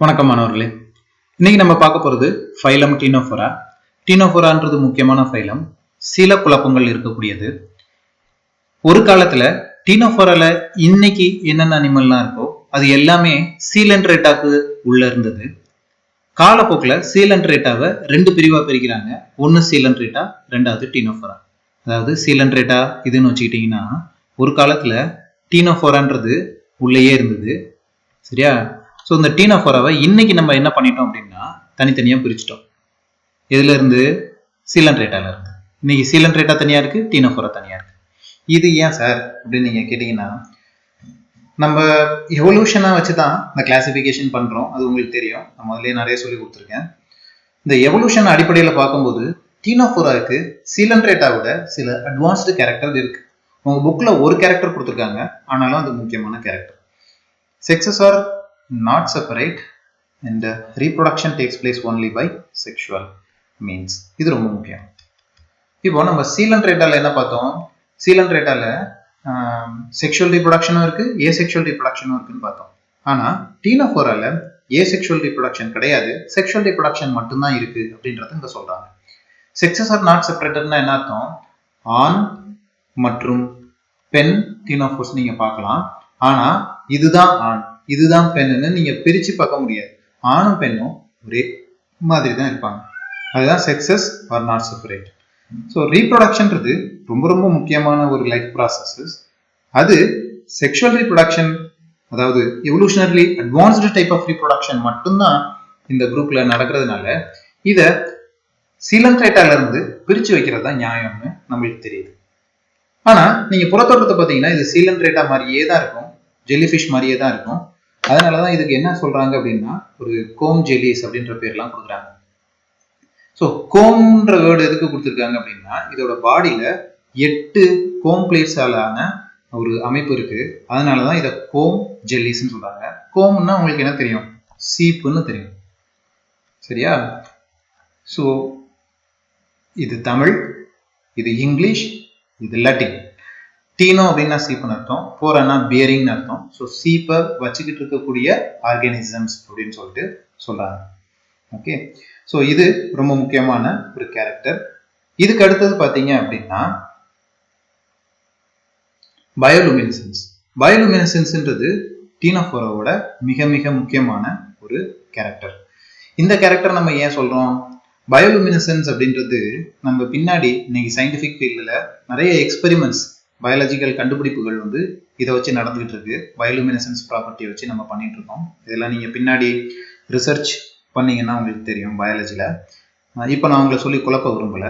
வணக்கம் மாணவர்களே. இன்னைக்கு நம்ம பார்க்க போறது ஃபைலம் டீனோஃபோரா. டீனோஃபோரான்றது முக்கியமான ஃபைலம், சில குழப்பங்கள் இருக்கக்கூடியது. ஒரு காலத்துல டீனோஃபோரால இன்னைக்கு என்னென்ன அனிமல்லாம் இருக்கோ அது எல்லாமே சீலன்ட்ரேட்டாக்கு உள்ள இருந்தது. காலப்போக்கில் சீலன்ட்ரேட்டாவை ரெண்டு பிரிவா பிரிக்கிறாங்க. ஒன்னு சீலன்ட்ரேட்டா, ரெண்டாவது டீனோஃபோரா. அதாவது சீலன்ட்ரேட்டா இதுன்னு வச்சுக்கிட்டீங்கன்னா ஒரு காலத்துல டீனோஃபோரான்றது உள்ளேயே இருந்தது, சரியா? ஸோ இந்த டீனோஃபோராவை இன்னைக்கு நம்ம என்ன பண்ணிட்டோம் அப்படின்னா தனித்தனியாக பிரிச்சுட்டோம். எதுல இருந்து? சீலன்ட்ரேட்டால இருந்து. இன்னைக்கு சீலன்ட்ரேட்டா தனியா இருக்கு, டீனோஃபோரா தனியா இருக்கு. இது ஏன் சார் அப்படின்னு நீங்க கேட்டீங்கன்னா, நம்ம எவல்யூஷனை வச்சுதான் இந்த கிளாசிபிகேஷன் பண்றோம். அது உங்களுக்கு தெரியும், நான் முதல்ல நிறைய சொல்லி கொடுத்துருக்கேன். இந்த எவல்யூஷன் அடிப்படையில் பார்க்கும்போது டீனோஃபோராவுக்கு சீலன்ட்ரேட்டாவோட சில அட்வான்ஸ்டு கேரக்டர் இருக்கு. உங்க புக்ல ஒரு கேரக்டர் கொடுத்துருக்காங்க, ஆனாலும் அது முக்கியமான character. Sexes are not separate and reproduction takes place only by sexual means. இது ரொம்ப முக்கியம். இப்போ நம்ம சீலன்ட்ரேட்டால என்ன பார்த்தோம்? சீலன்ட்ரேட்டால செக்ஷுவல் ரீப்ரொடக்ஷனும் இருக்கு, ஏசெக்ஷுவல் ரீப்ரொடக்ஷனும் இருக்குன்னு பார்த்தோம். ஆனா டீனோஃபோரால ஏசெக்ஷுவல் ரீப்ரொடக்ஷன் கிடையாது, செக்ஷுவல் ரீப்ரொடக்ஷன் மட்டும்தான் இருக்கு அப்படின்றத இங்க சொல்றாங்க. செக்ஸஸ் ஆர் நாட் செப்பரேட்டட்னா என்ன அர்த்தம்? ஆண் மற்றும் பெண் டீனோஃபோர்ஸ் நீங்க பார்க்கலாம். ஆனா இதுதான் ஆண், இதுதான் பெண்ணுன்னு நீங்க பிரிச்சு பார்க்க முடியாது. ஆணும் பெண்ணும் ஒரே மாதிரி தான் இருப்பாங்க. அதுதான் sexes are not separate. So ரீப்ரொடக்ஷன்றது ரொம்ப ரொம்ப முக்கியமான ஒரு லைஃப் ப்ராசஸஸ். அது செக்ஷுவல் ரீப்ரொடக்ஷன், அதாவது evolutionary advanced type of reproduction மட்டும்தான் இந்த குரூப்ல நடக்கிறதுனால இதை சீலன்ட்ரேட்டால இருந்து பிரிச்சு வைக்கிறது தான் நியாயம்னு நம்மளுக்கு தெரியுது. ஆனா நீங்க புறத்தோட்டத்தை பார்த்தீங்கன்னா இது சீலன்ட்ரேட்டா மாதிரியே தான் இருக்கும், ஜெல்லிஃபிஷ் மாதிரியே தான் இருக்கும். அதனாலதான் இதுக்கு என்ன சொல்றாங்க அப்படின்னா ஒரு கோம் ஜெல்லிஸ் அப்படின்ற பேர்லாம் கொடுக்குறாங்க. ஸோ கோம்ன்ற வேர்டு எதுக்கு கொடுத்துருக்காங்க அப்படின்னா இதோட பாடியில 8 கோம் பிளேட்ஸாலான ஒரு அமைப்பு இருக்கு. அதனாலதான் இதை கோம் ஜெல்லிஸ்ன்னு சொல்றாங்க. கோம்னா உங்களுக்கு என்ன தெரியும்? சீப்புன்னு தெரியும், சரியா? ஸோ இது தமிழ், இது இங்கிலீஷ், இது லட்டின். டீனோ அப்படின்னா சீப்புன்னு அர்த்தம், போரானா பியரிங்னு அர்த்தம். ஸோ சீப்பை வச்சுக்கிட்டு இருக்கக்கூடிய ஆர்கானிசம்ஸ் அப்படின்னு சொல்லிட்டு சொல்றாங்க. ஓகே, ஸோ இது ரொம்ப முக்கியமான ஒரு கேரக்டர். இதுக்கு அடுத்தது பார்த்தீங்க அப்படின்னா பயோலுமினசன்ஸ். பயோலுமினசன்ஸ்ன்றது டீனோஃபோராவோட மிக மிக முக்கியமான ஒரு கேரக்டர். இந்த கேரக்டர் நம்ம ஏன் சொல்றோம்? பயோலுமினசன்ஸ் அப்படின்றது நம்ம பின்னாடி இன்னைக்கு சயின்டிபிக் ஃபீல்டில் நிறைய எக்ஸ்பெரிமெண்ட்ஸ், பயாலஜிக்கல் கண்டுபிடிப்புகள் இதை வச்சு நடந்துகிட்டு இருக்கு. பயோலுமினசன்ஸ் ப்ராப்பர்ட்டியை வச்சு நம்ம பண்ணிட்டு இருக்கோம். இதெல்லாம் நீங்க பின்னாடி ரிசர்ச் பண்ணீங்கன்னா உங்களுக்கு தெரியும் பயாலஜில. இப்போ நான் உங்களை சொல்லி குழப்ப விரும்பல.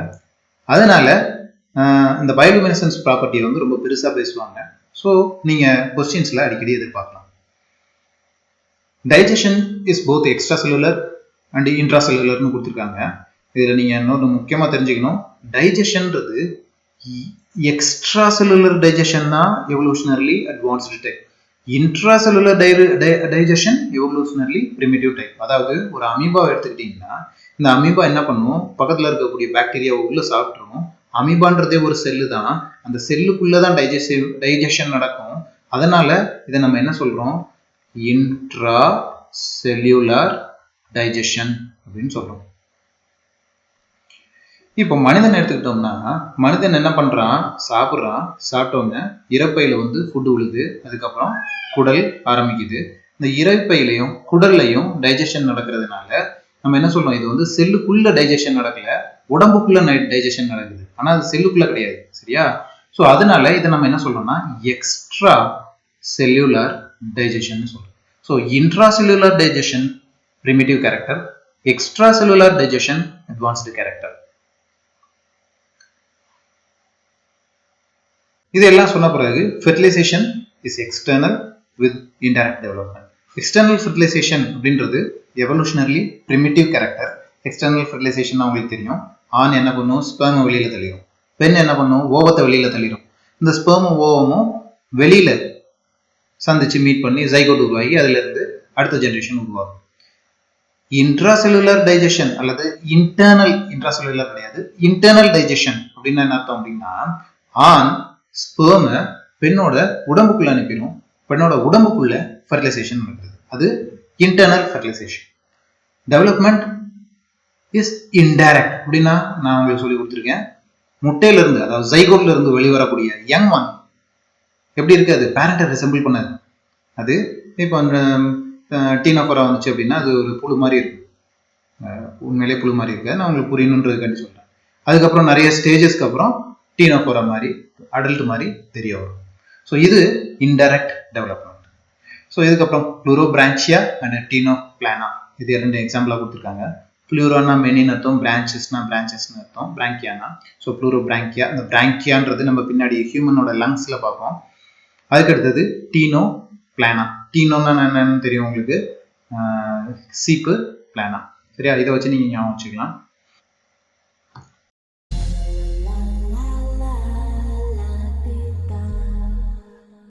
அதனால இந்த பயோலுமினசன்ஸ் ப்ராப்பர்ட்டியை ரொம்ப பெருசா பேசுவாங்க. ஸோ நீங்க கொஸ்டின்ஸ்ல அடிக்கடி எதிர்பார்க்கலாம். Digestion is both extracellular and intra செல்லுலர்னு கொடுத்துருக்காங்க. இதுல நீங்க இன்னொரு முக்கியமா தெரிஞ்சுக்கணும், டைஜஷன்றது எக்ஸ்ட்ரா செல்லுலர் டைஜஷன் தான் evolutionarily advanced type. Intracellular digestion evolutionarily primitive type. அதாவது ஒரு அமீபாவை எடுத்துக்கிட்டீங்கன்னா இந்த அமீபா என்ன பண்ணுவோம்? பக்கத்துல இருக்கக்கூடிய பாக்டீரியாவை உள்ள சாப்பிட்டுரும். அமீபான்றதே ஒரு செல்லு தான், அந்த செல்லுக்குள்ளதான் டைஜஷன் நடக்கும். அதனால இதை நம்ம என்ன சொல்றோம்? இன்ட்ரா செல்லுலர் டைஜஷன் அப்படின்னு சொல்றோம். இப்போ மனிதன் எடுத்துக்கிட்டோம்னா மனிதன் என்ன பண்றான்? சாப்பிட்றான். சாப்பிட்டோன்னு இரைப்பையில ஃபுட்டு விழுது, அதுக்கப்புறம் குடல் ஆரம்பிக்குது. இந்த இரைப்பையிலையும் குடல்லையும் டைஜஷன் நடக்கிறதுனால நம்ம என்ன சொல்றோம்? இது செல்லுக்குள்ள டைஜஷன் நடக்கல, உடம்புக்குள்ள டைஜஷன் நடக்குது. ஆனா அது செல்லுக்குள்ள கிடையாது, சரியா? ஸோ அதனால இதை நம்ம என்ன சொல்றோம்னா எக்ஸ்ட்ரா செல்லுலர் டைஜஷன் சொல்றோம். So intracellular digestion primitive character, extracellular digestion advanced character. இதெல்லாம் சொன்ன பிறகு fertilisation is external with indirect development. External fertilisation அப்படின்றது evolutionarily primitive character. External fertilisation உங்களுக்கு தெரியும். ஆண் என்ன பண்ணும்? ஸ்பெர்மை வெளியில தள்ளிடும். பெண் என்ன பண்ணும்? ஓவத்தை வெளியில தள்ளிடும். இந்த ஸ்பெர்மும் ஓவமும் வெளியில சந்திச்சு மீட் பண்ணி ஜைகோட் உருவாகி அதுல இருந்து அடுத்த ஜெனரேஷன் உருவாகும். இன்ட்ராசெல்லுலர் டைஜஷன் அல்லது இன்டர்னல், இன்ட்ராசெல்லுலர் கிடையாது, இன்டர்னல் டைஜஷன் அப்படின்னு என்ன அர்த்தம் அப்படின்னா ஆண் ஸ்பெர்மை பெண்ணோட உடம்புக்குள்ள அனுப்பிடும். பெண்ணோட உடம்புக்குள்ள ஃபெர்டிலைசேஷன் நடக்குது. அது internal fertilisation. Development is indirect. அப்படின்னா நான் உங்களுக்கு சொல்லி கொடுத்துருக்கேன், முட்டையில இருந்து அதாவது ஜைகோட்ல இருந்து வெளிவரக்கூடிய யங் ஒன் எப்படி இருக்கு, அது பேரண்டை ரிசம்பிள் பண்ணாது. அது இப்போ அந்த டீனோஃபோரா வந்துச்சு அப்படின்னா அது ஒரு புழு மாதிரி இருக்கு, உண்மையிலே புழு மாதிரி இருக்கு, நான் உங்களுக்கு புரியணுன்றதுக்காண்டி சொல்றேன். அதுக்கப்புறம் நிறைய ஸ்டேஜஸ்க்கு அப்புறம் டீனோஃபோரா மாதிரி அடல்ட் மாதிரி தெரிய வரும். ஸோ இது இன்டைரக்ட் டெவலப்மெண்ட். ஸோ இதுக்கப்புறம் ப்ளூரோபிரான்சியா அண்ட் டீனோபிளானா, இது 2 எக்ஸாம்பிளாக கொடுத்துருக்காங்க. ப்ளூரோனா மெனின்னு அர்த்தம், பிரான்ச்சஸ்னா பிரான்ச்சஸ்னு அர்த்தம், பிராங்கியானா. ஸோ ப்ளூரோபிராங்கியா, இந்த பிராங்கியான்றது நம்ம பின்னாடி ஹியூமனோட லங்ஸ்ல பார்ப்போம். அதுக்கு அடுத்தது டீனோ பிளானா. டீனோன்னா என்னன்னு தெரியும் உங்களுக்கு, சீப்பு, பிளானா. சரியா, இதை வச்சு நீங்க ஞாபகம் வச்சுக்கலாம்.